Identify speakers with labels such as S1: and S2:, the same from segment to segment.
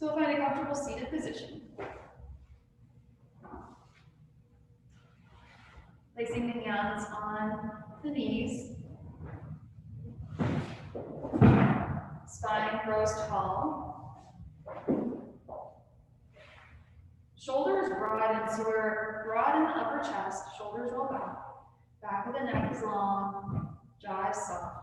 S1: So we'll find a comfortable seated position. Placing the hands on the knees. Spine grows tall. Shoulders broaden, so we're broad in the upper chest, shoulders roll back. Back of the neck is long, jaw is soft.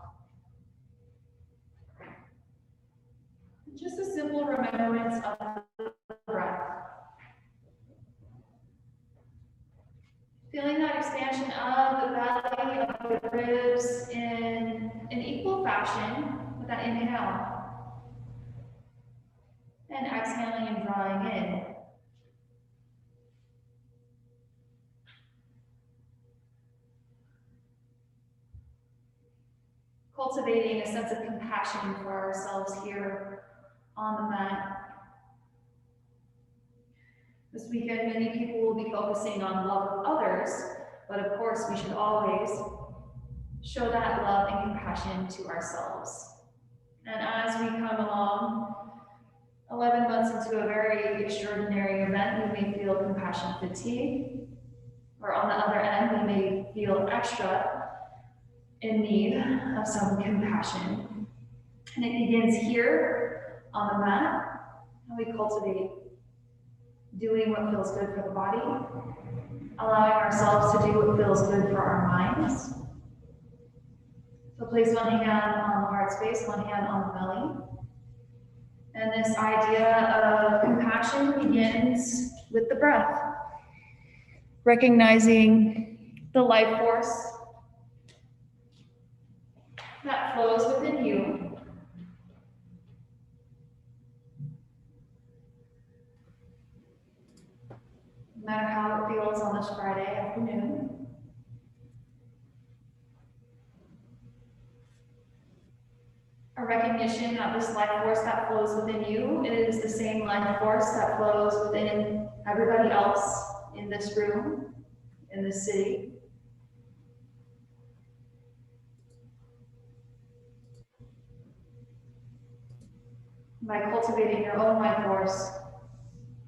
S1: Just a simple remembrance of the breath. Feeling that expansion of the belly, of the ribs in an equal fashion with that inhale. And exhaling and drawing in. Cultivating a sense of compassion for ourselves here on the mat. This weekend, many people will be focusing on love of others, but of course, we should always show that love and compassion to ourselves. And as we come along, 11 months into a very extraordinary event, we may feel compassion fatigue, or on the other end, we may feel extra in need of some compassion. And it begins here on the mat, and we cultivate doing what feels good for the body, allowing ourselves to do what feels good for our minds. So place one hand on the heart space, one hand on the belly. And this idea of compassion begins with the breath, recognizing the life force that flows within you. No matter how it feels on this Friday afternoon. A recognition that this life force that flows within you is the same life force that flows within everybody else in this room, in this city. By cultivating your own life force,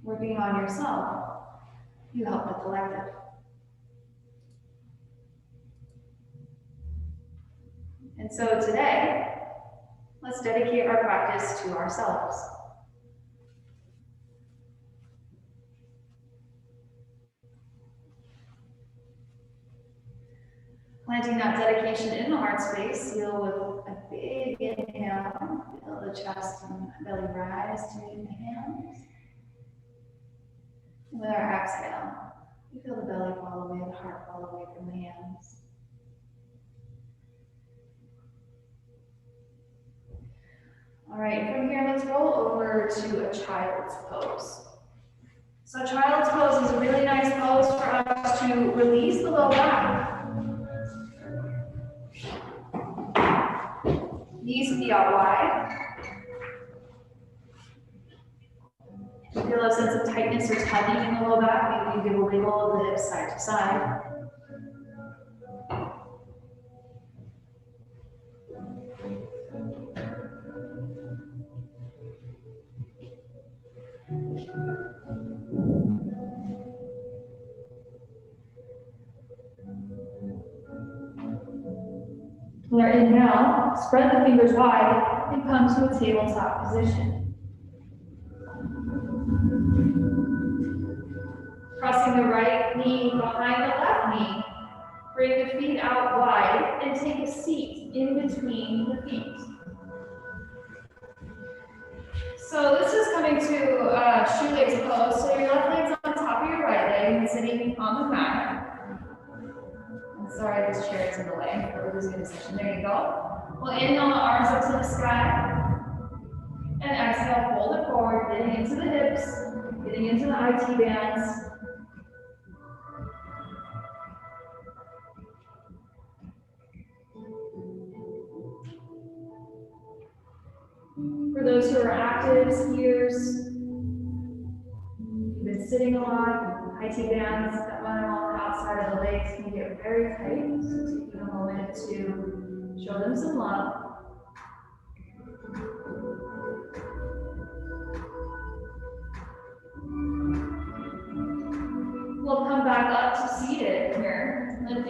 S1: working on yourself, you help the collective. And so today, let's dedicate our practice to ourselves. Planting that dedication in the heart space, feel with a big inhale, feel the chest and belly rise to meet the hands. And with our exhale, you feel the belly fall away, the heart fall away from the hands. All right, from here, let's roll over to a child's pose. So child's pose is a really nice pose for us to release the low back. Knees feet out wide. Feel a sense of tightness or tugging in the low back. Maybe you give a wiggle of the hips side to side. With our inhale, spread the fingers wide and come to a tabletop position. Crossing the right knee behind the left knee. Bring the feet out wide and take a seat in between the feet. So this is coming to shoelace pose. So your left leg's on top of your right leg and sitting on the mat. I'm sorry, this chair is in the way, but we're losing the position. There you go. We'll inhale the arms up to the sky. And exhale, fold it forward, getting into the hips, getting into the IT bands. For those who are active skiers, you've been sitting a lot, IT bands that run along the outside of the legs can get very tight, so taking a moment to show them some love.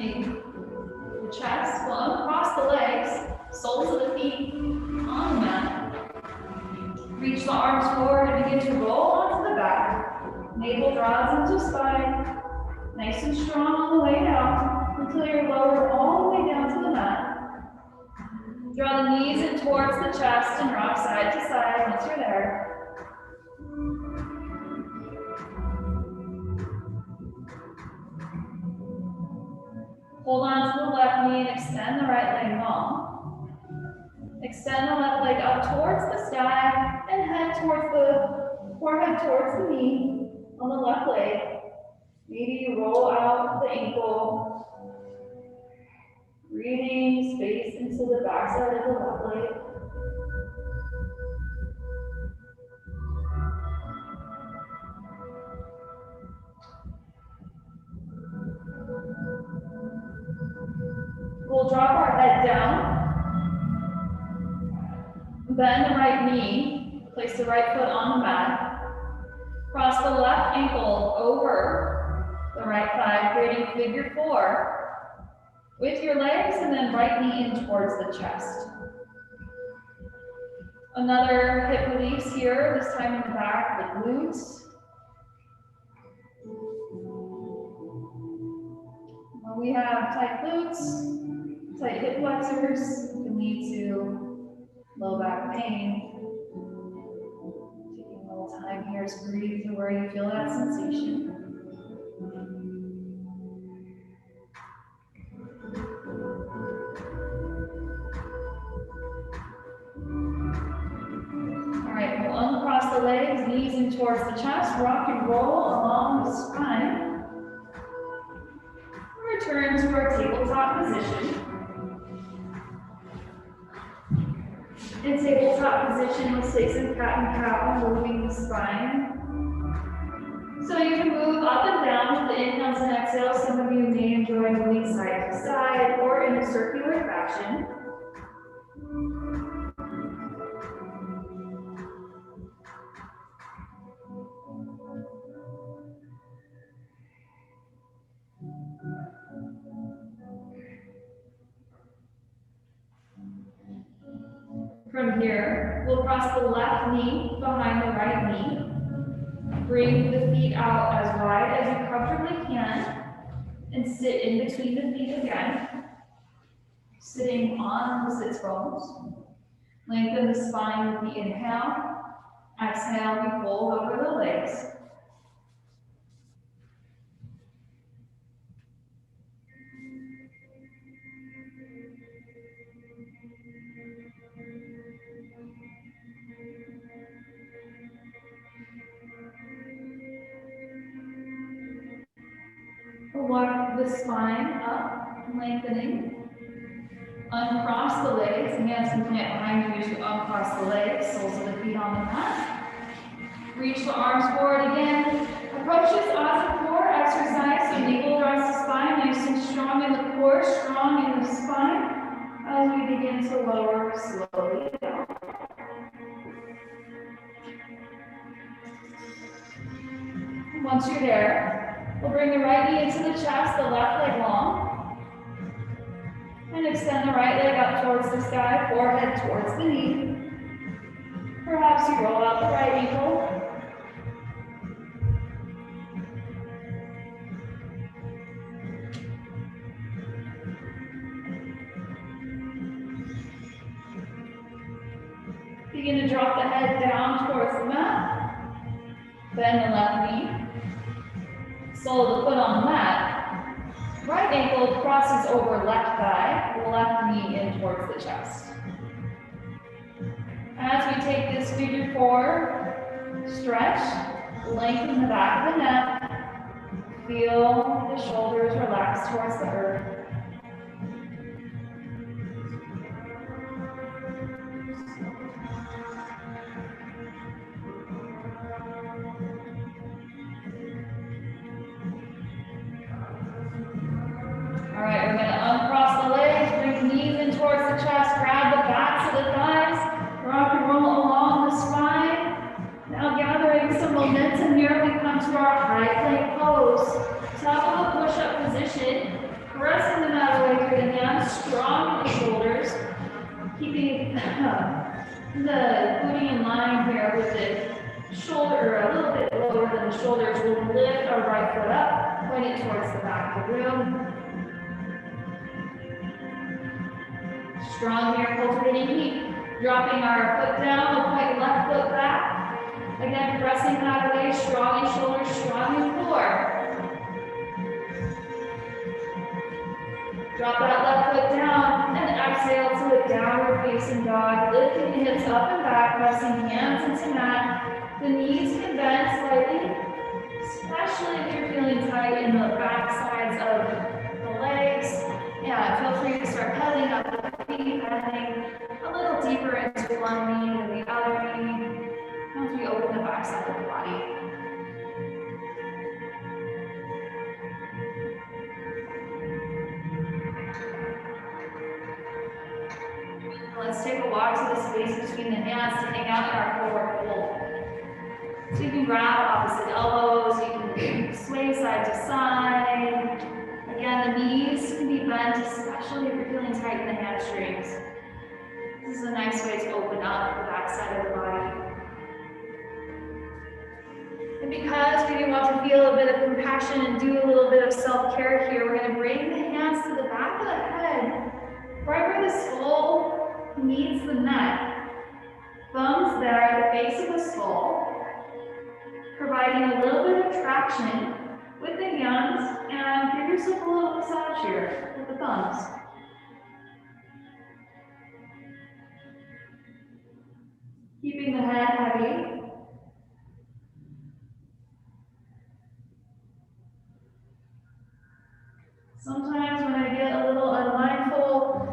S1: lengthening the chest. We'll uncross the legs, soles of the feet on the mat. Reach the arms forward and begin to roll onto the back. Navel draws into spine. Nice and strong on the way down until you're lowered all the way down to the mat. Draw the knees in towards the chest and rock side to side once you're there. Hold on to the left knee and extend the right leg long. Extend the left leg up towards the sky and head towards the forehead towards the knee on the left leg. Maybe you roll out the ankle, breathing space into the backside of the left leg. We'll drop our head down, bend the right knee, place the right foot on the mat, cross the left ankle over the right thigh, creating figure four with your legs, and then right knee in towards the chest. Another hip release here, this time in the back, the glutes. When we have tight glutes, tight hip flexors, can lead to low back pain. Taking a little time here to breathe to where you feel that sensation. All right, we'll uncross the legs, knees in towards the chest, rock and roll along the spine. Return to our tabletop position. In tabletop position, let's take some cat and cow, moving the spine. So you can move up and down with the inhales and exhales. Some of you may enjoy moving side to side or in a circular fashion. From here, we'll cross the left knee behind the right knee. Bring the feet out as wide as you comfortably can and sit in between the feet again, sitting on the sits bones. Lengthen the spine with the inhale. Exhale, we fold over the legs. Walk the spine up, lengthening. Uncross the legs. Hands can plant behind you as you uncross the legs, soles of the feet on the mat. Reach the arms forward again. Approach this awesome core exercise. So navel draws the spine, nice and strong in the core, strong in the spine. As we begin to lower slowly down. Once you're there, we'll bring the right knee into the chest, the left leg long. And extend the right leg up towards the sky, forehead towards the knee. Perhaps you roll out the right ankle. Begin to drop the head down towards the mat. Bend the left knee. Sole of the foot on the mat. Right ankle crosses over left thigh, left knee in towards the chest. As we take this figure four, stretch, lengthen the back of the neck. Feel the shoulders relax towards the earth. All right, we're going to uncross the legs, bring the knees in towards the chest, grab the backs of the thighs, rock and roll along the spine. Now gathering some momentum here, we come to our high plank pose. Top of a push-up position, crescent the booty in line here with the shoulder a little bit lower than the shoulders. We'll lift our right foot up, point it towards the back of the room. Strong here, cultivating heat. Dropping our foot down, we'll point left foot back. Again, pressing that away, strong in shoulders, strong in core. Drop that left foot down and exhale to a downward facing dog. Lifting the hips up and back, pressing hands into mat. The knees can bend slightly, especially if you're feeling tight in the back sides of the legs. Yeah, feel free to start pedaling up the feet, pedaling a little deeper into one knee than the other knee as we open the back side of the body. Let's take a walk to the space between the hands to hang out in our forward fold. So you can grab opposite elbows, you can sway side to side. Again, the knees can be bent, especially if you're feeling tight in the hamstrings. This is a nice way to open up the back side of the body. And because we do want to feel a bit of compassion and do a little bit of self-care here, we're going to bring the hands to the back of the head, right where the skull meets the neck. Thumbs there at the base of the skull, providing a little bit of traction with the hands, and give yourself a little massage here with the thumbs. Keeping the head heavy. Sometimes when I get a little unmindful,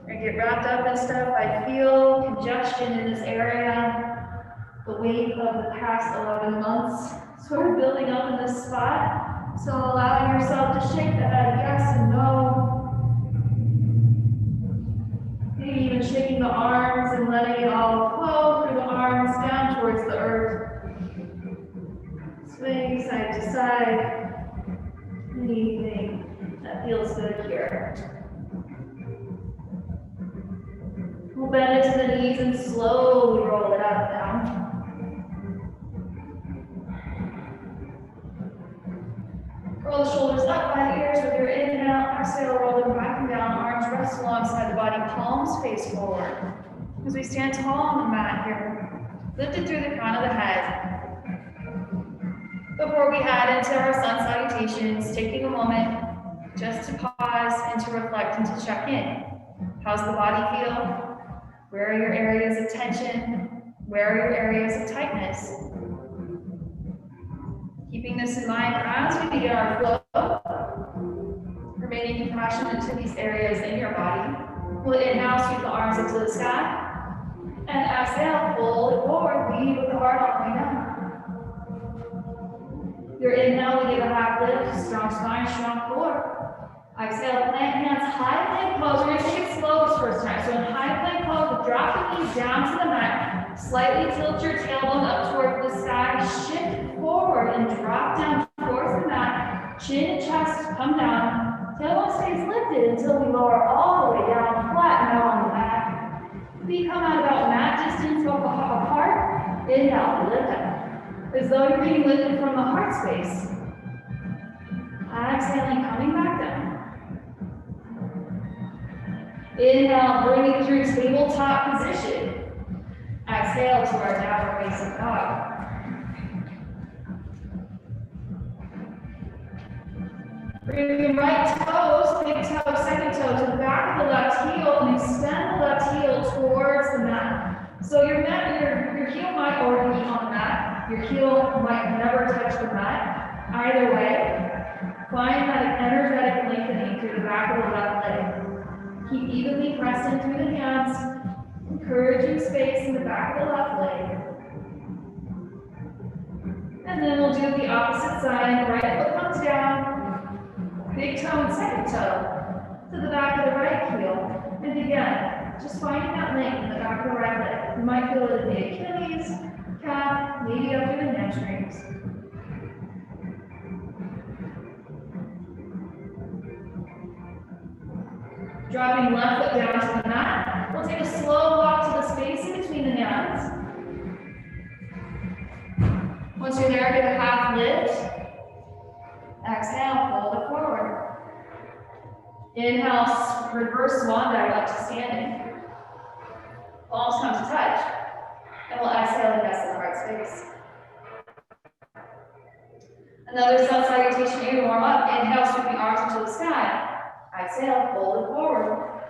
S1: I get wrapped up in stuff, I feel congestion in this area. The weight of the past 11 months sort of building up in this spot. So allowing yourself to shake the head yes and no. Maybe even shaking the arms and letting it all flow through the arms down towards the earth. Swing side to side. Anything that feels good here. We'll bend into the knees and slowly roll it up now. Roll the shoulders up by the ears with your inhale. Exhale, roll them back and down. Arms rest alongside the body. Palms face forward. As we stand tall on the mat here, lifted through the crown of the head. Before we head into our sun salutations, taking a moment just to pause and to reflect and to check in. How's the body feel? Where are your areas of tension? Where are your areas of tightness? Keeping this in mind as we begin our flow, remaining compassionate to these areas in your body. We'll inhale, sweep the arms into the sky, and exhale, fold it forward, lead with the heart all the way down. Your inhale, we give a half lift, strong spine, strong core. Exhale, plant hands, high plank pose. We're going to take it slow this first time. So in high plank pose, we'll drop the knees down to the mat. Slightly tilt your tailbone up towards the sky. Shift forward and drop down towards the mat. Chin and chest come down. Tailbone stays lifted until we lower all the way down, flatten out on the mat. Feet come out about mat distance apart. Inhale, lift up. As though you're being lifted from the heart space. Exhaling, coming back down. Inhale, bringing through tabletop position. Exhale to our downward facing dog. Bring the right toes, big toe, second toe to the back of the left heel and extend the left heel towards the mat. So your heel might already be on the mat. Your heel might never touch the mat. Either way, find that energetic lengthening through the back of the left leg. Keep evenly pressed in through the hands, encouraging space in the back of the left leg. And then we'll do the opposite side. Right foot comes down, big toe and second toe to the back of the right heel. And again, just finding that length in the back of the right leg. You might feel it in the Achilles, calf, maybe up through the hamstrings. Dropping left foot down to the mat. We'll take a slow walk to the space Once you're there, give a half lift. Exhale, fold it forward. Inhale, reverse swan dive up to standing. Palms come to touch. And we'll exhale and rest in the heart space. Another sun salutation here to warm up. Inhale, sweeping arms into the sky. Exhale, fold it forward.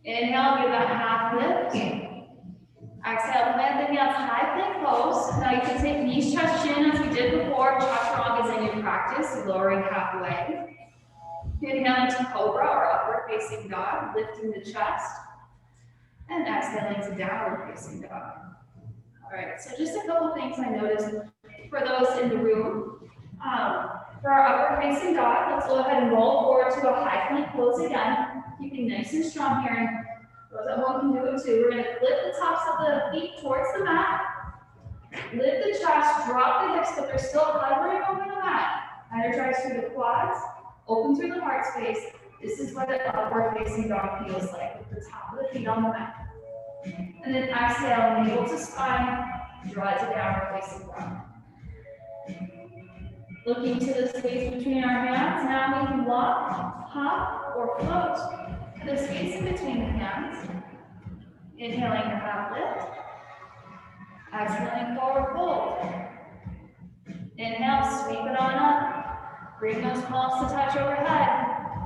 S1: Inhale, give that half lift. Exhale, plant the hands high plank pose. Now you can take knees, chest, chin as we did before. Chaturanga is in your practice, lowering halfway. Inhale into cobra or upward facing dog, lifting the chest. And exhaling to downward facing dog. All right, so just a couple things I noticed for those in the room. For our upward facing dog, let's go ahead and roll forward to a high plank pose again. Keeping nice and strong here. And those at home can do it too. We're going to flip the tops of the feet towards the mat. Lift the chest, drop the hips, but they're still hovering over the mat. Energize through the quads, open through the heart space. This is what an upward facing dog feels like, with the top of the feet on the mat. And then exhale, navel to spine, draw it to downward facing dog. Looking to the space between our hands, now we can walk, hop, or float. The space in between the hands. Inhaling your half lift. Exhaling forward fold. Inhale, sweep it on up. Bring those palms to touch overhead.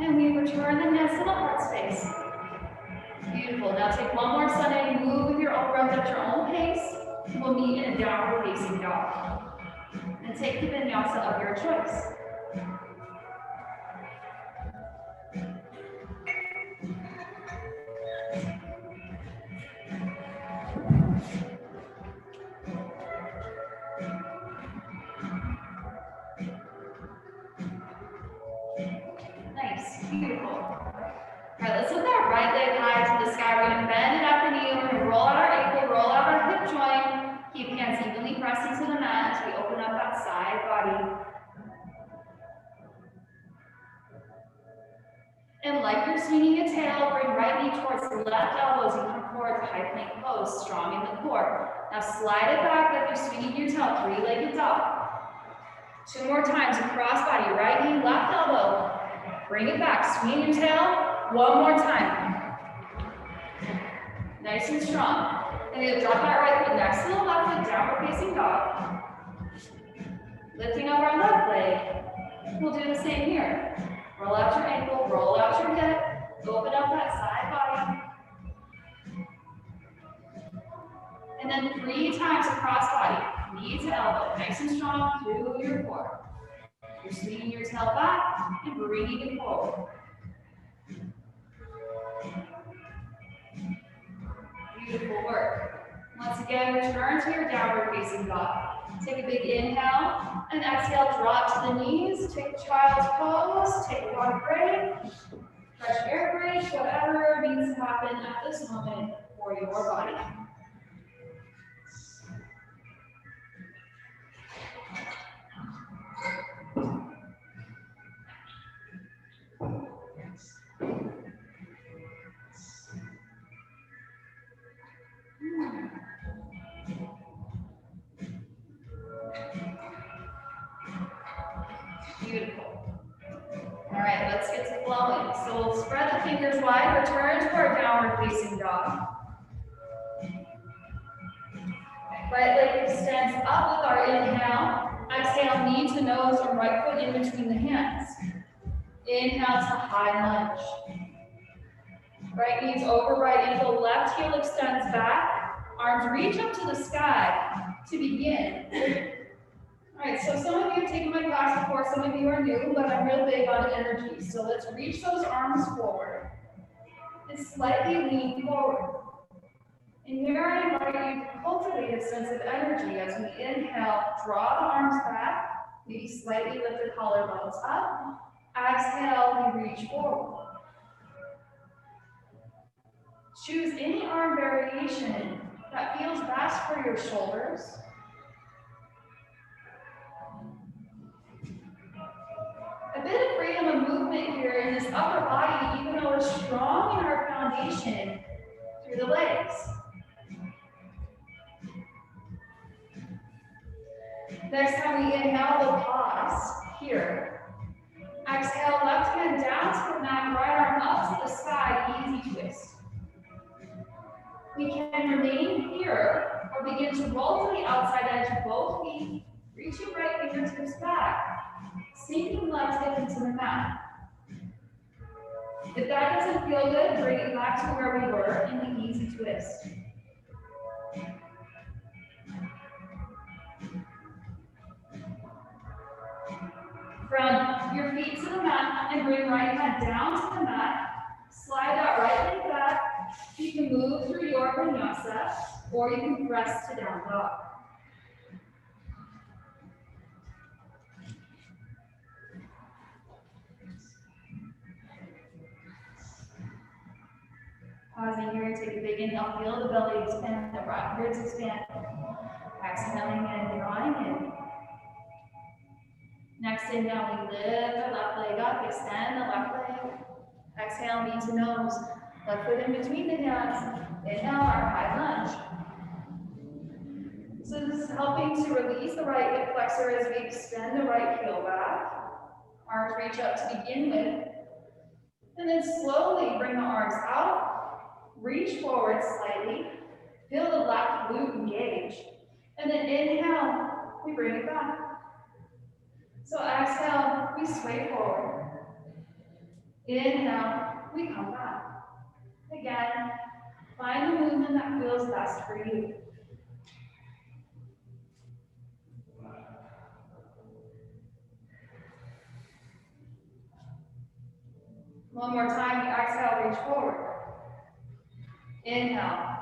S1: And we return the hands to the heart space. Beautiful. Now take one more Sunday, move with your own breath at your own pace. We'll meet in a downward facing dog. And take the vinyasa of your choice. Nice, beautiful. All right, let's lift our right leg high to the sky. We're going to bend it at the knee. We're going to roll out our ankle, roll out our hip joint. Keep hands evenly pressed into the mat as we open up that side body. And like you're swinging a tail, bring right knee towards the left elbows and come forward to high plank pose, strong in the core. Now slide it back like you're swinging your tail, three-legged dog. 2 more times across body, right knee, left elbow. Bring it back, swing your tail, 1 more time. Nice and strong. And then drop that right foot next to the left foot, downward facing dog. Lifting up our left leg. We'll do the same here. Roll out your ankle, roll out your hip, open up that side body. And then 3 times across body, knee to elbow, nice and strong through your core. You're swinging your tail back and bringing it forward. Beautiful work. Once again, return to your downward facing dog. Take a big inhale and exhale, drop to the knees. Take child's pose, take a long break, fresh air break, whatever needs to happen at this moment for your body. Beautiful. All right, let's get to flowing. So we'll spread the fingers wide, return to our downward facing dog. Right leg extends up with our inhale. Exhale, knee to nose or right foot in between the hands. Inhale to high lunge. Right knee's over right ankle, left heel extends back. Arms reach up to the sky to begin. All right, so some of you have taken my class before, some of you are new, but I'm real big on energy. So let's reach those arms forward and slightly lean forward. And here I invite you to cultivate a sense of energy as we inhale, draw the arms back, maybe slightly lift the collarbones up. Exhale, we reach forward. Choose any arm variation that feels best for your shoulders. A bit of freedom of movement here in this upper body, even though we're strong in our foundation through the legs. Next time we inhale, we'll pause here. Exhale, left hand down to the mat, right arm up to the sky, easy twist. We can remain here or begin to roll to the outside edge of both feet, reaching right fingertips back, sinking left hip into the mat. If that doesn't feel good, bring it back to where we were in the easy twist. From your feet to the mat and bring right hand down to the mat. Slide that right leg back. You can move through your vinyasa or you can press to down dog. Pausing here, take a big inhale, feel the belly expand, the ribs expand. Exhaling and drawing in. Next inhale, we lift the left leg up, extend the left leg. Exhale, knee to nose. Left foot in between the hands. Inhale, our high lunge. So this is helping to release the right hip flexor as we extend the right heel back. Arms reach up to begin with. And then slowly bring the arms out. Reach forward slightly. Feel the left glute engage. And then inhale, we bring it back. So exhale, we sway forward. Inhale, we come back. Again, find the movement that feels best for you. One more time, we exhale, reach forward. Inhale,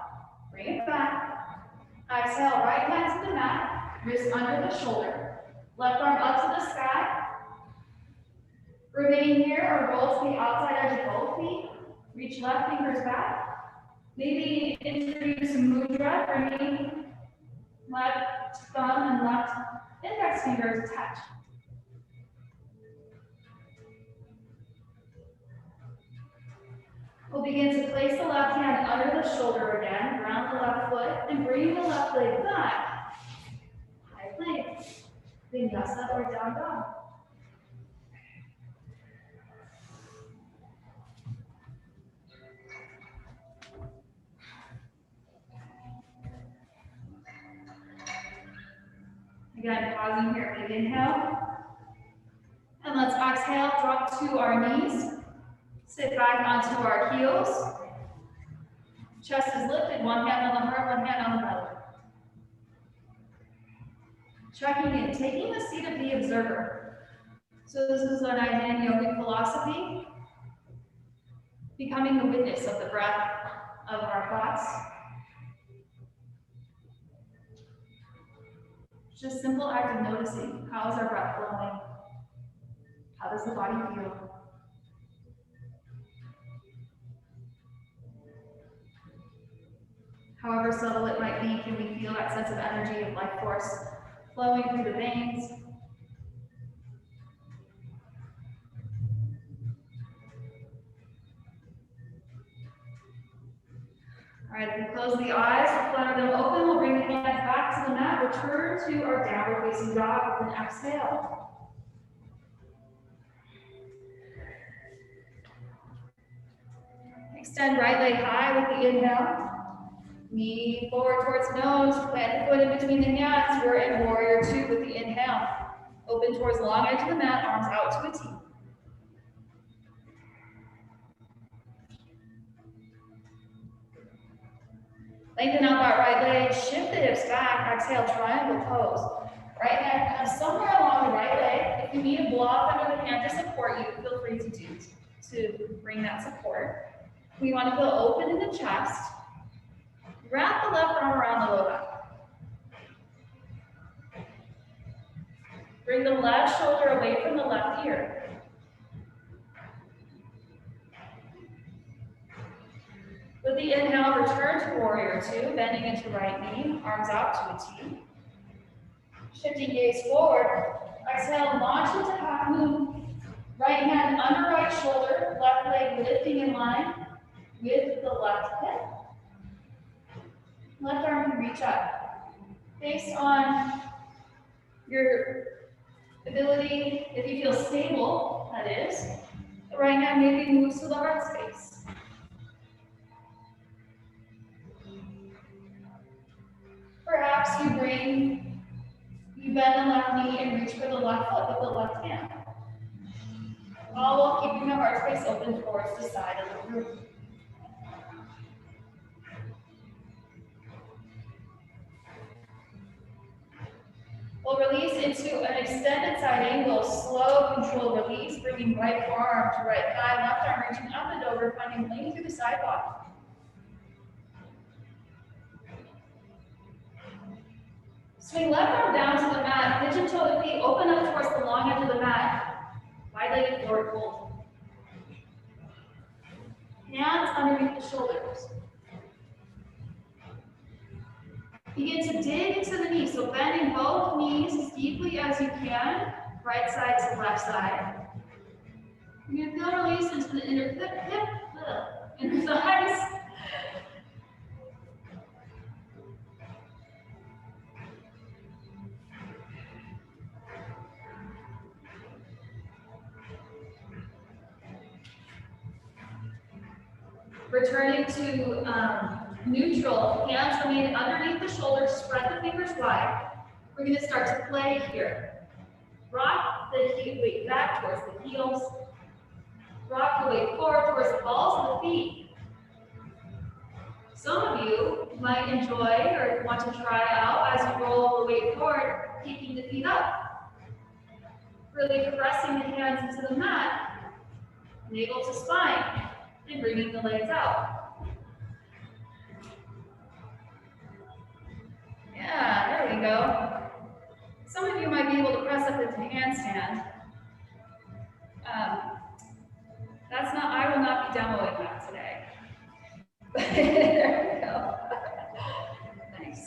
S1: bring it back. Exhale, right hand to the mat, wrist under the shoulder. Left arm up to the sky. Remain here or roll to the outside edge of both feet. Reach left fingers back. Maybe introduce a mudra, bringing left thumb and left index fingers touch. We'll begin to place the left hand under the shoulder again, ground the left foot, and bring the left leg back. High plank, Vinyasa or down dog. Again, pausing here, big inhale. And let's exhale, drop to our knees. Sit back onto our heels. Chest is lifted, one hand on the heart, one hand on the belly. Checking in, taking the seat of the observer. So this is an idea in yogic philosophy. Becoming the witness of the breath of our thoughts. Just simple act of noticing. How is our breath flowing? How does the body feel? However subtle it might be, can we feel that sense of energy of life force flowing through the veins? All right, if we close the eyes, we'll flutter them open, we'll bring the hands back to the mat, return to our downward facing dog with an exhale. Extend right leg high with the inhale. Knee forward towards nose, plant the foot in between the hands. We're in warrior two with the inhale. Open towards the long edge of the mat, arms out to a T. Lengthen out that right leg, shift the hips back, exhale, triangle pose. Right hand comes somewhere along the right leg. If you need a block under the hand to support you, feel free to bring that support. We want to feel open in the chest. Wrap the left arm around the low back. Bring the left shoulder away from the left ear. With the inhale, return to warrior two, bending into right knee, arms out to a T. Shifting gaze forward. Exhale, launch into half moon. Right hand under right shoulder, left leg lifting in line with the left hip. Left arm can reach up. Based on your ability, if you feel stable, that is, the right hand maybe moves to the heart space. Perhaps you bend the left knee and reach for the left foot with the left hand. All while keeping the heart space open towards the side of the room. We'll release into an extended side angle, slow, controlled release, bringing right forearm to right thigh, left arm reaching up and over, finding length through the side body. Swing left arm down to the mat, pigeon toe the feet, open up towards the long edge of the mat, wide-legged forward fold. Hands underneath the shoulders. Begin to dig into the knees, so bending both knees as deeply as you can, right side to left side. You're going to feel release into the inner hip, inner thighs. Returning to neutral, hands remain underneath the shoulders, spread the fingers wide. We're going to start to play here. Rock the weight back towards the heels. Rock the weight forward towards the balls of the feet. Some of you might enjoy or want to try out as you roll the weight forward, keeping the feet up. Really pressing the hands into the mat, navel to spine, and bringing the legs out. Yeah, there we go. Some of you might be able to press up into handstand. That's not, I will not be demoing that today. There we go. Nice.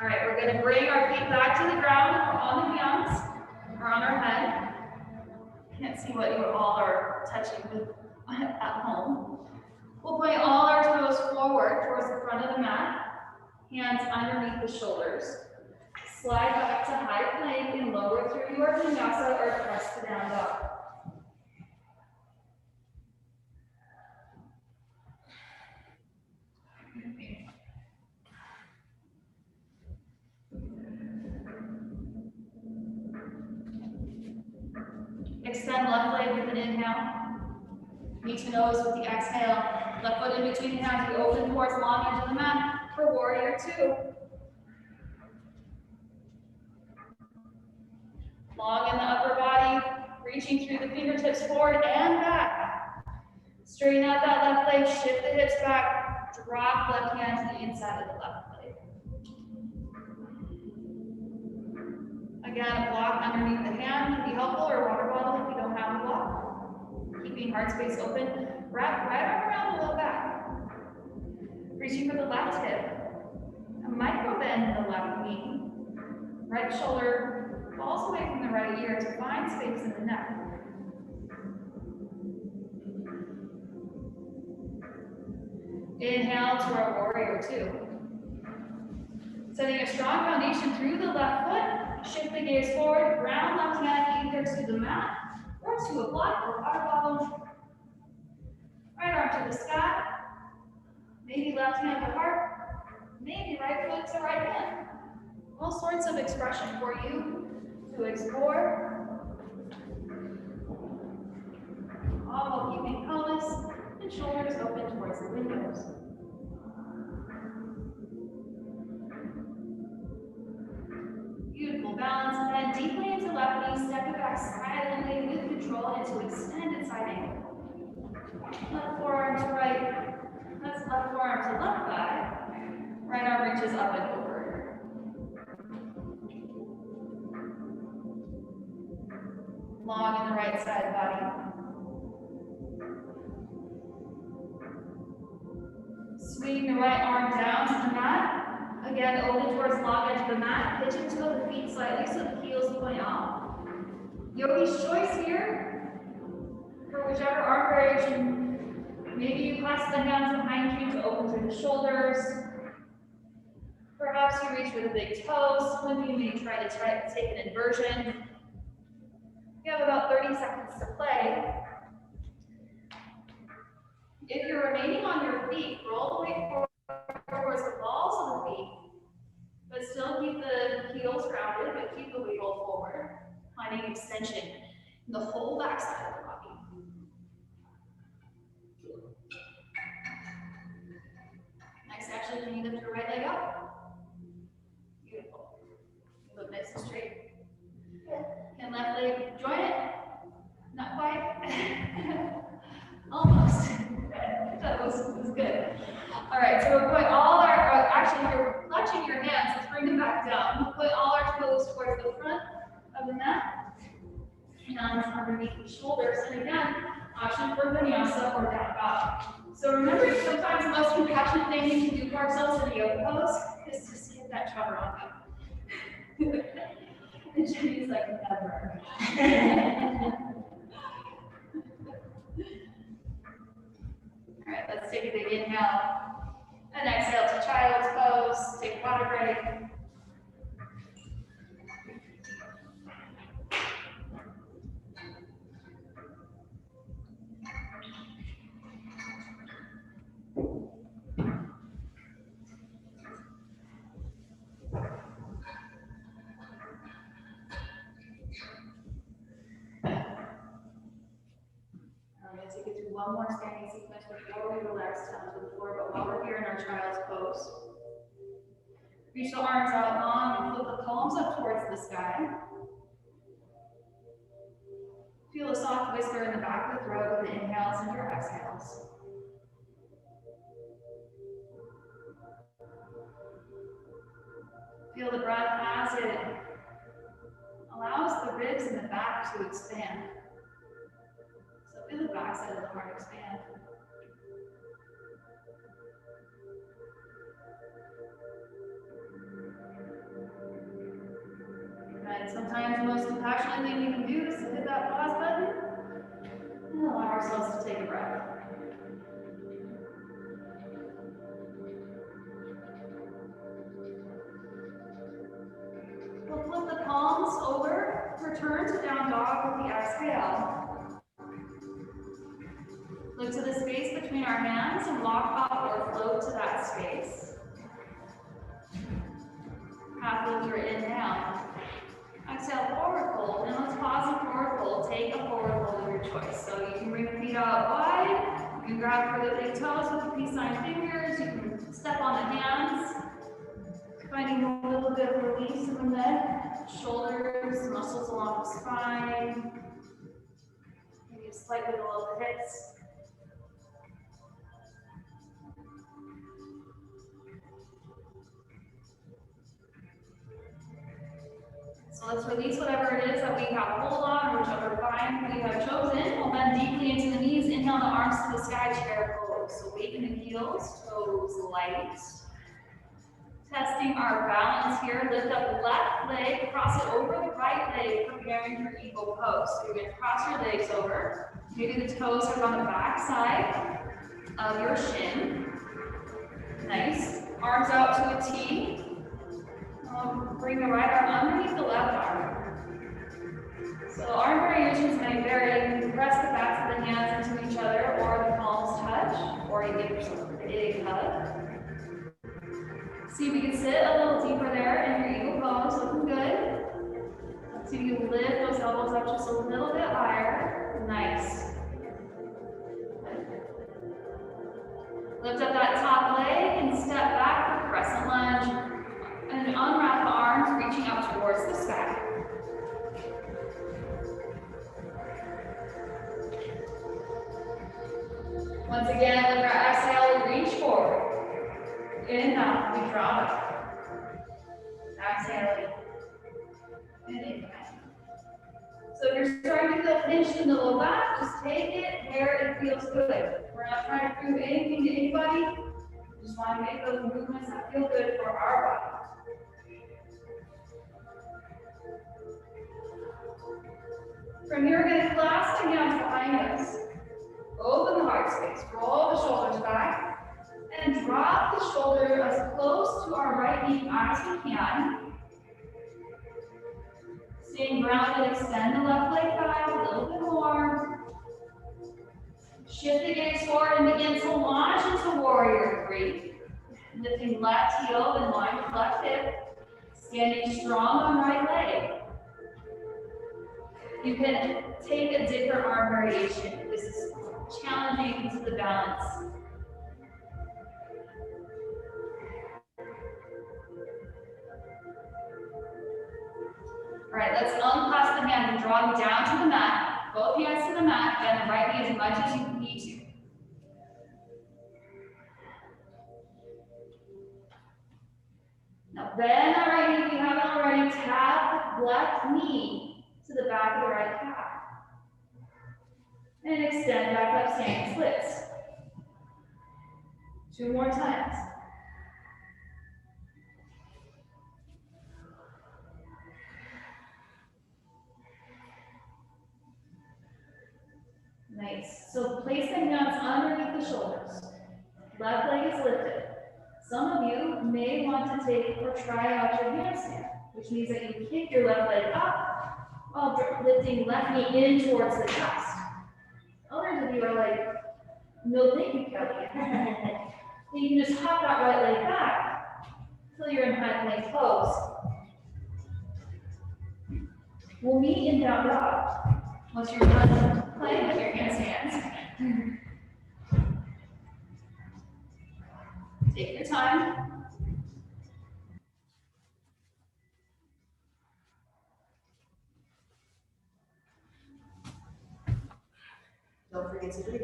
S1: All right, we're going to bring our feet back to the ground on the hands or on our head. Can't see what you all are touching with at home. We'll point all our toes forward towards the front of the mat, hands underneath the shoulders. Slide back to high plank and lower through your vinyasa or press to down dog. Extend left leg with an inhale. Knee to nose with the exhale. Left foot in between the hands. We open towards long edge of the mat for warrior two. Long in the upper body, reaching through the fingertips forward and back. Straighten out that left leg, shift the hips back, drop left hand to the inside of the left leg. Again, a block underneath the hand can be helpful, or a water bottle if you don't have a block. Keeping heart space open. Wrap right arm around the low back. Reaching for the left hip. A micro bend in the left knee. Right shoulder falls away from the right ear to find space in the neck. Inhale to our warrior two. Setting a strong foundation through the left foot, shift the gaze forward, ground left hand either to the mat or to a block or water bottle. Right arm to the sky, maybe left hand to heart, maybe right foot to right hand. All sorts of expression for you to explore. All while keeping pelvis and shoulders open towards the windows. Beautiful balance, and then deeply into left knee, step it back silently with control into extended side angle. Left forearm to right, that's left forearm to left thigh. Right arm reaches up and over. Long in the right side body. Swing the right arm down to the mat. Again, open towards long edge of the mat. Pigeon toe the feet slightly so the heels point out. Yogi's choice here for whichever arm variation. Maybe you clasp the hands behind you to open through the shoulders. Perhaps you reach with the big toes. Some of you may try to take an inversion. You have about 30 seconds to play. If you're remaining on your feet, roll the weight forward towards the balls of the feet, but still keep the heels grounded, but keep the weight roll forward, finding extension in the whole backside of the body. Next, actually, can you lift your right leg up? Beautiful. You look nice and straight. Can left leg join it? Not quite. Almost. That was good. All right, so we're putting all our, actually, if you're clutching your hands, let's bring them back down. We'll put all our toes towards the front of the mat, hands underneath the shoulders, and again, option for vinyasa or down dog. So remember, sometimes the most compassionate thing we can do for ourselves in a yoga pose is to skip that chaturanga. And Jenny's like, never. All right, let's take a big inhale and exhale to child's pose. Take a water break. Take it through one more standing sequence before we relax down to the floor, but while we're here in our child's pose, reach the arms out long and flip the palms up towards the sky. Feel a soft whisper in the back of the throat with the inhales and your exhales. Feel the breath as it allows the ribs in the back to expand. Feel the backside of the heart expand. And sometimes the most compassionate thing we can do is to hit that pause button and allow ourselves to take a breath. We'll flip the palms over, return to down dog with the exhale. Look to the space between our hands and lock up or float to that space. Half lift or inhale. Exhale, forward fold, and let's pause and forward fold. Take a forward fold of your choice. So you can bring the feet out wide, you can grab for the big toes with the peace sign fingers, you can step on the hands, finding a little bit of release in the neck, shoulders, muscles along the spine, maybe a slight wiggle of the hips. So let's release whatever it is that we have hold on, or whichever bind we have chosen. We'll bend deeply into the knees, inhale the arms to the sky, chair pose. So weight in the heels, toes light. Testing our balance here, lift up left leg, cross it over the right leg, preparing for eagle pose. So you're going to cross your legs over. Maybe the toes are on the back side of your shin. Nice. Arms out to a T. Bring the right arm underneath the left arm. So arm variations may vary. You can press the backs of the hands into each other, or the palms touch, or you give yourself a big hug. See if you can sit a little deeper there in your eagle pose, looking good. See if you can lift those elbows up just a little bit higher. Nice. Lift up that top leg and step back for crescent lunge. And unwrap the arms, reaching up towards the sky. Once again, with our exhale, we reach forward. Inhale, we draw back. Exhale, and inhale. So if you're starting to feel pinched in the low back, just take it where it feels good. We're not trying to prove anything to anybody. We just want to make those movements that feel good for our body. From here, we're going to clasp the hands behind us. Open the heart space. Roll the shoulders back and then drop the shoulder as close to our right knee as we can. Staying grounded, extend the left leg back a little bit more. Shift the gaze forward and begin to launch into warrior three. Lifting left heel in line with left hip. Standing strong on right leg. You can take a different arm variation. This is challenging to the balance. All right, let's unclasp the hand and draw them down to the mat. Both hands to the mat, bend the right knee as much as you need to. Now bend that right knee if you haven't already. Tap the left knee to the back of the right calf. And extend back up, standing splits. 2 more times. Nice. So place the hands underneath the shoulders. Left leg is lifted. Some of you may want to take or try out your handstand, which means that you kick your left leg up while lifting left knee in towards the chest. Others of you are like, no thank you, Kelly. You can just hop that right leg back until you're in high plank pose. We'll meet in down dog once you're done playing with your handstands. Take your time. Don't forget to breathe.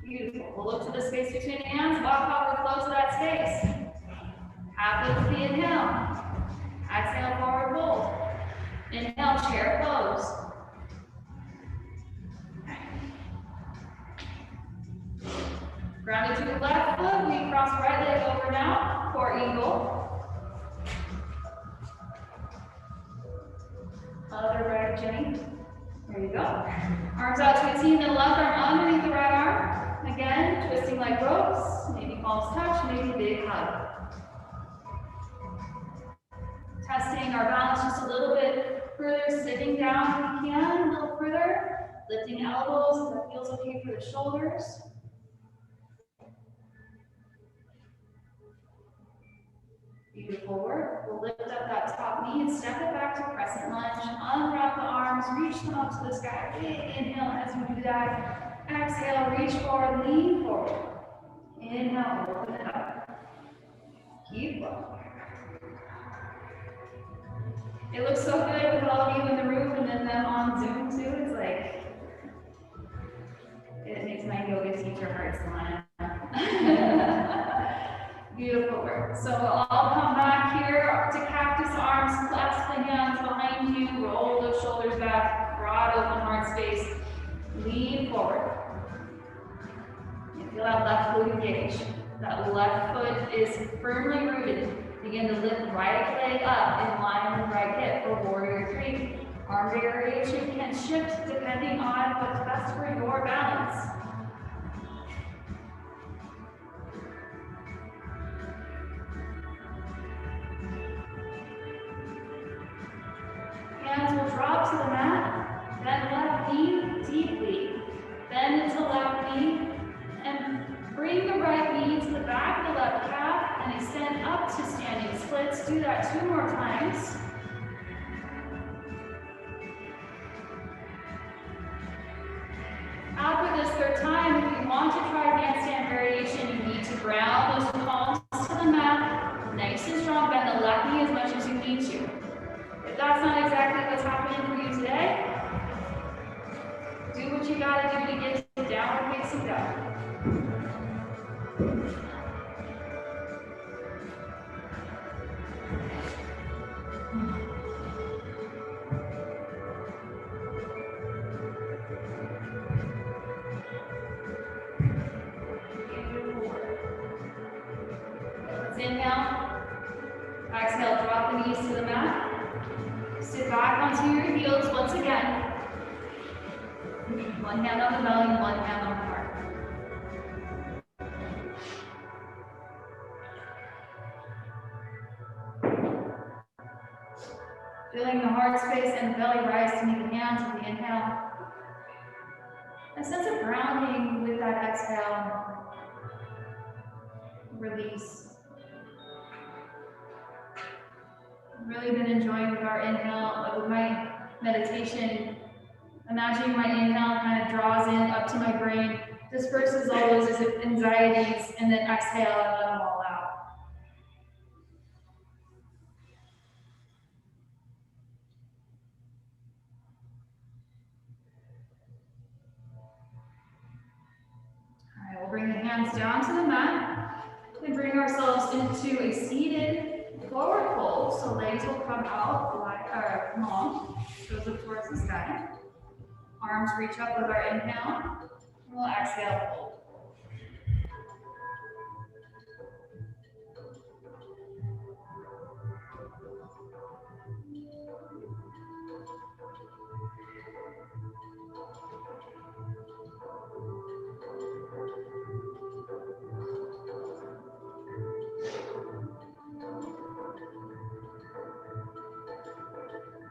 S1: Beautiful. We'll look to the space between the hands. Walk forward, flow to that space. Half lift with the inhale. Exhale, forward fold. Inhale, chair pose. Grounded to the left foot, we cross right leg over now for eagle. Other right, Jenny. There you go. Arms out to a T, and then left arm underneath the right arm. Again, twisting like ropes. Maybe palms touch, maybe big hug. Testing our balance just a little bit further, sitting down if we can, a little further. Lifting elbows, if that feels okay for the shoulders. Beautiful work. We'll lift up that top knee and step it back to crescent lunge. Unwrap the arms, reach them up to the sky. Big inhale as we do that. Exhale, reach forward, lean forward. Inhale, open it up. Keep going. It looks so good with all of you in the room and then them on Zoom too. It's like, it makes my yoga teacher heart smile. Beautiful work. So we'll all come back here to cactus arms, clasp the hands behind you, roll those shoulders back, broad open heart space, lean forward. And feel that left foot engage. That left foot is firmly rooted. Begin to lift right leg up in line with right hip for warrior three. Arm variation can shift depending on what's best for your balance. Hands will drop to the mat, bend left knee deeply. Bend into left knee and bring the right knee to the back of the left calf and extend up to standing splits. Do that 2 more times. After this 3rd time, if you want to try handstand variation, you need to ground those palms to the mat, nice and strong. Bend the left knee as much as you need to. If that's not exactly what's happening for you today, do what you gotta do to get to downward facing dog. Let's inhale. Exhale, drop the knees to the mat. Sit back onto your heels once again. One hand on the belly, one hand on the heart. Feeling the heart space and the belly rise to meet the hands with the inhale. A sense of grounding with that exhale. Release. I've really been enjoying with our inhale, with my meditation, imagining my inhale kind of draws in up to my brain, disperses all those anxieties, and then exhale and let them all out. All right, we'll bring the hands down to the mat and bring ourselves into a seated forward fold. So legs will come out long, toes up towards the sky. Arms reach up with our inhale. We'll exhale, fold.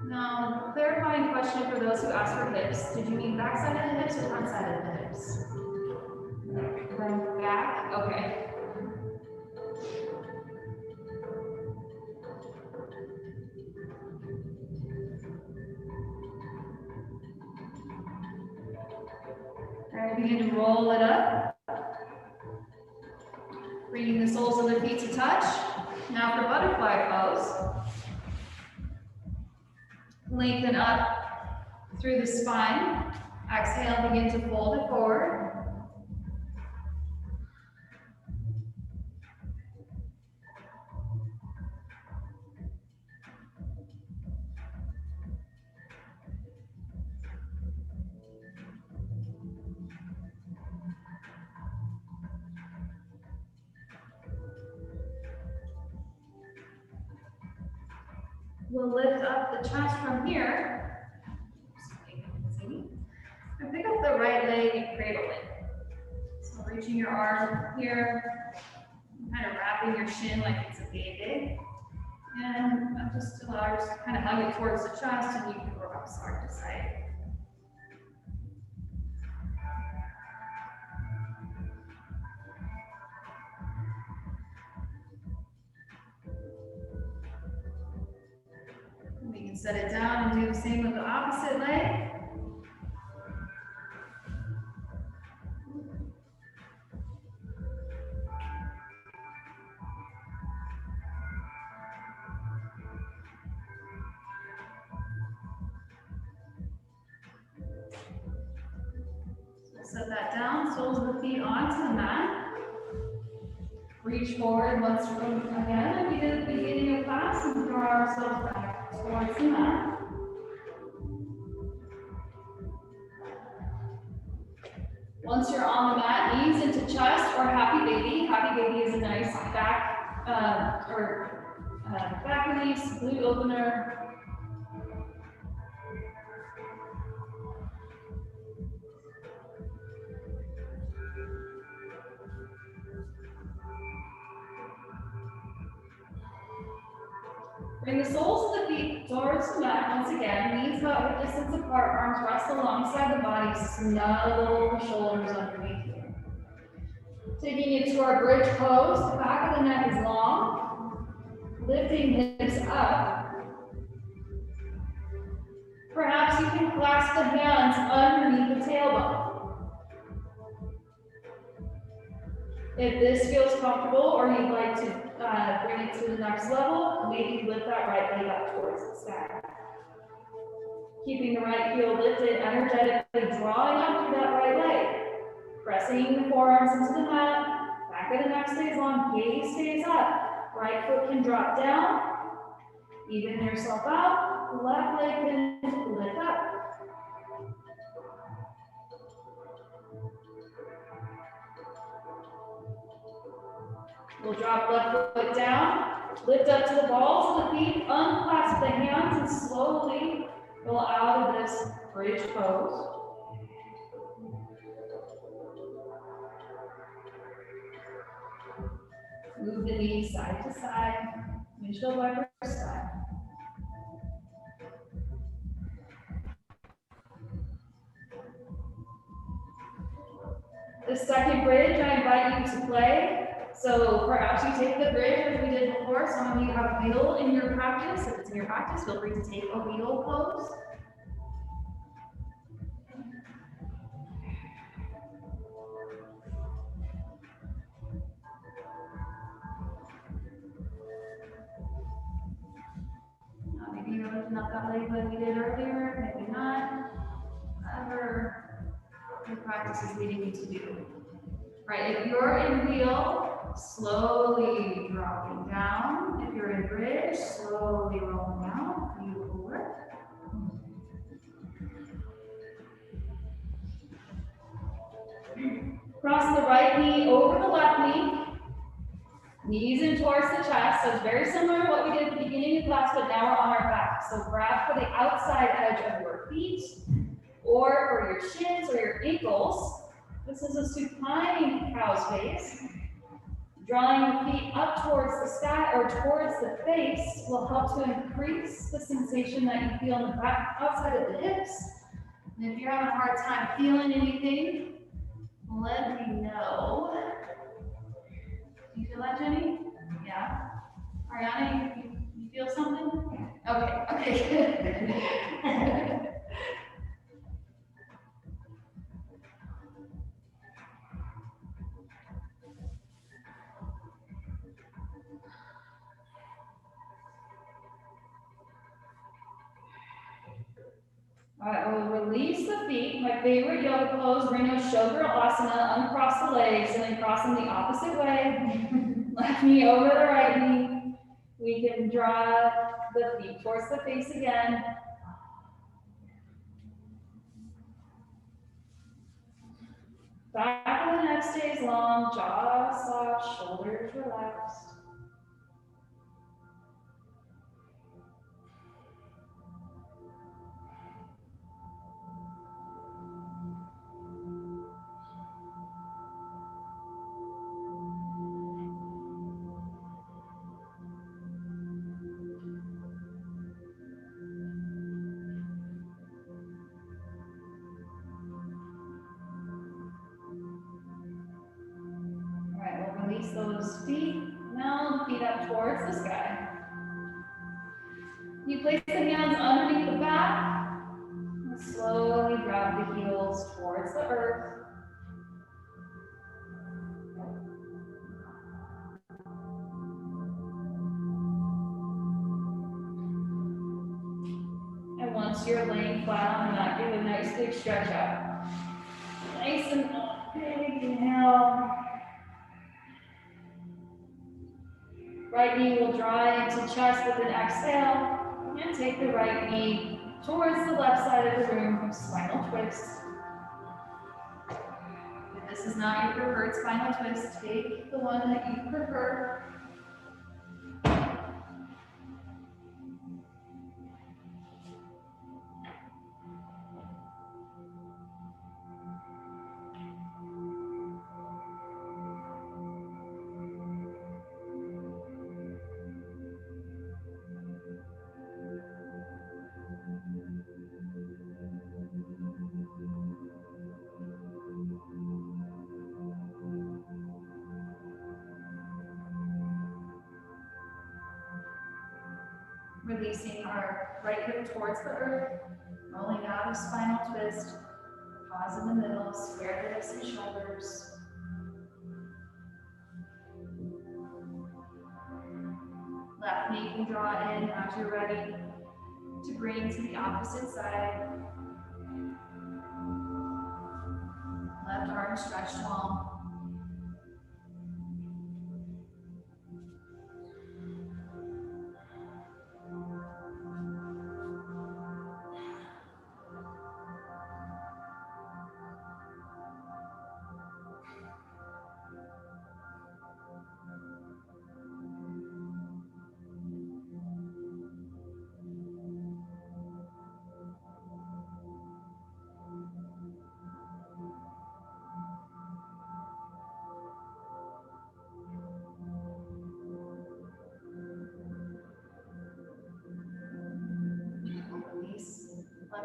S1: Now, clarifying question for those who asked for hips. Did you mean back side of the hips or front side of the hips? From back? Okay. All right, begin to roll it up. Bringing the soles of the feet to touch. Now for butterfly pose. Lengthen up through the spine. Exhale, begin to fold it forward. We'll lift up the chest from here. And pick up the right leg and cradle it. So reaching your arm here, kind of wrapping your shin like it's a baby. And just allow yourself to kind of hug it towards the chest, and you can rock side to side. We can set it down and do the same with the opposite leg. So set that down, soles of the feet onto the mat. Reach forward once again, like we did at the beginning of class, and draw ourselves back towards the mat. Once you're on the mat, knees into chest or happy baby. Happy baby is a nice back back release, glute opener. Bring the soles of the feet towards the mat once again. Knees about a distance apart, arms rest alongside the body, snuggle the shoulders underneath you. Taking it to our bridge pose, the back of the neck is long. Lifting hips up. Perhaps you can clasp the hands underneath the tailbone. If this feels comfortable or you'd like to bring it to the next level, maybe lift that right leg up towards the sky. Keeping the right heel lifted, energetically drawing up through that right leg. Pressing the forearms into the mat, back of the neck stays long, gaze stays up. Right foot can drop down, even yourself out, left leg can lift up. We'll drop left foot down, lift up to the balls of the feet, unclasp the hands, and slowly roll out of this bridge pose. Move the knees side to side, windshield wiper style. The second bridge, I invite you to play. So perhaps you take the bridge as we did before. Some of you have wheel in your practice. If it's in your practice, feel free to take a wheel pose. Maybe you're lifting up that leg like we did earlier, maybe not. Whatever your practice is leading you to do. Right, if you're in wheel, slowly dropping down. If you're in bridge, slowly rolling down. Beautiful work. Cross the right knee over the left knee. Knees in towards the chest. So it's very similar to what we did at the beginning of class, but now we're on our back. So grab for the outside edge of your feet, or for your shins or your ankles. This is a supine cow's face. Drawing the feet up towards the sky or towards the face will help to increase the sensation that you feel in the back, outside of the hips. And if you're having a hard time feeling anything, let me know. Do you feel that, Jenny? Yeah. Ariana, you feel something? Okay, good. All right, we'll release the feet. My favorite yoga pose, we're going to Shavasana, uncross the legs, and then cross them the opposite way. Left knee over the right knee. We can draw the feet towards the face again. Back of the neck stays long, jaw soft, shoulders relaxed. Release those feet. Now feet up towards the sky. You place the hands underneath the back and slowly drop the heels towards the earth. And once you're laying flat on the mat, give a nice big stretch out. Nice and big inhale. Right knee will draw into chest with an exhale, and take the right knee towards the left side of the room, spinal twist. If this is not your preferred spinal twist, take the one that you prefer. Releasing our right hip towards the earth, rolling out of spinal twist. Pause in the middle, square the hips and shoulders. Left knee can draw in as you're ready to bring to the opposite side. Left arm stretched long.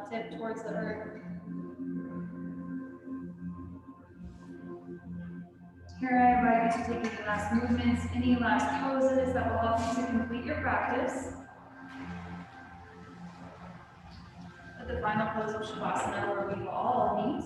S1: left hip towards the earth. Here I invite you to take any last movements, any last poses that will help you to complete your practice. At the final pose of Shavasana, where we will all meet.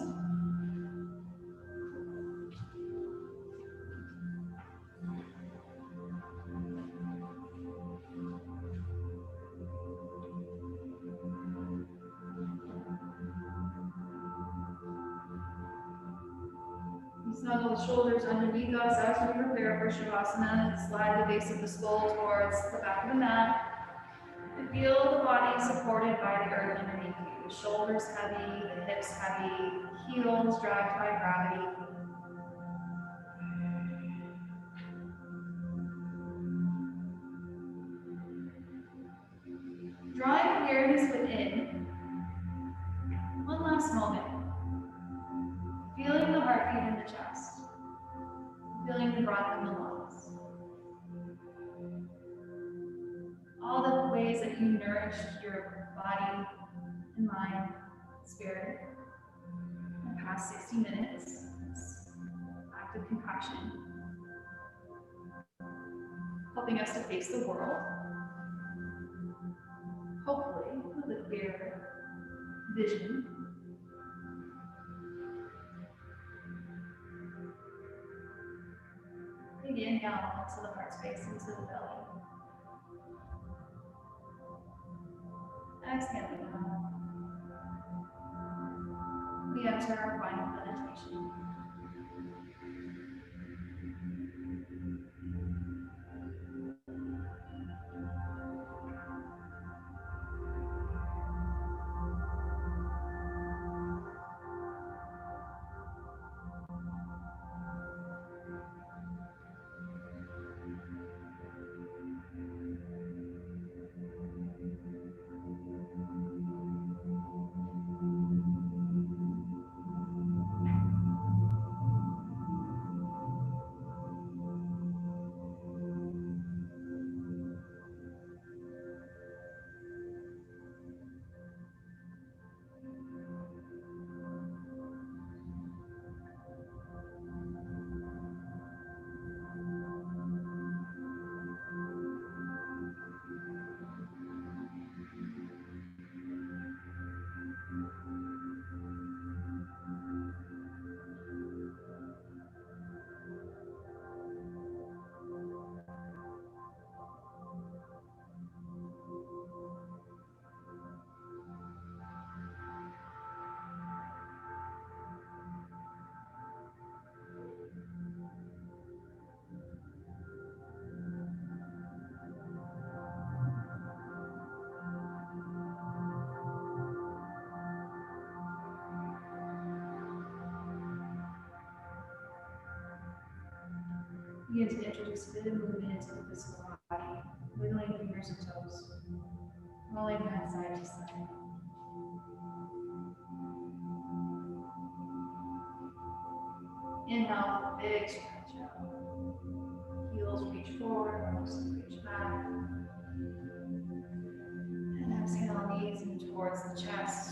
S1: Snuggle the shoulders underneath us as we prepare for Shavasana. Slide the base of the skull towards the back of the mat. And feel the body supported by the earth underneath you. The shoulders heavy, the hips heavy, heels dragged by gravity. Drawing awareness within. One last moment. Feeling the heartbeat in the chest. Feeling the breath in the lungs. All the ways that you nourished your body and mind, spirit in the past 60 minutes. Act of compassion. Helping us to face the world. Hopefully, with a clear vision. Big inhale into the heart space, into the belly. Exhaling out. We enter our final meditation. Begin to introduce a bit of movement into the physical body, wiggling fingers and toes, rolling that side to side. Inhale, big stretch out. Heels reach forward, arms reach back. And exhale, knees in towards the chest.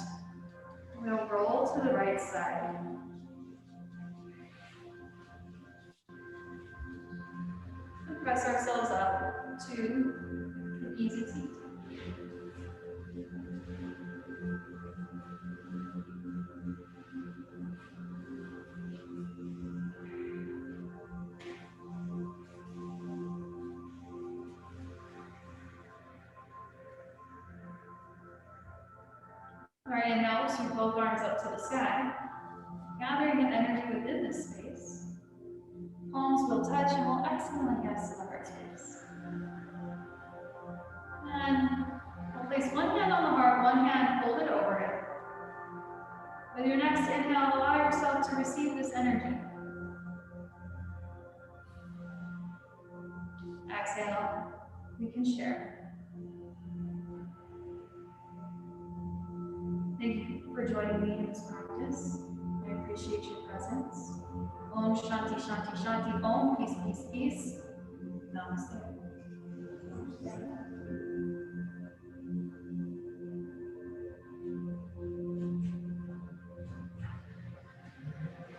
S1: We'll roll to the right side. And press ourselves up to an easy seat. All right, and now we'll sweep both arms up to the sky, gathering the energy within this space. Palms will touch and we'll exhale and yes to the heart space. And we'll place one hand on the heart, one hand folded over it. With your next inhale, allow yourself to receive this energy. Exhale, we can share. Thank you for joining me in this practice. I appreciate your presence. Om Shanti Shanti Shanti Om. Peace, peace, peace. Namaste.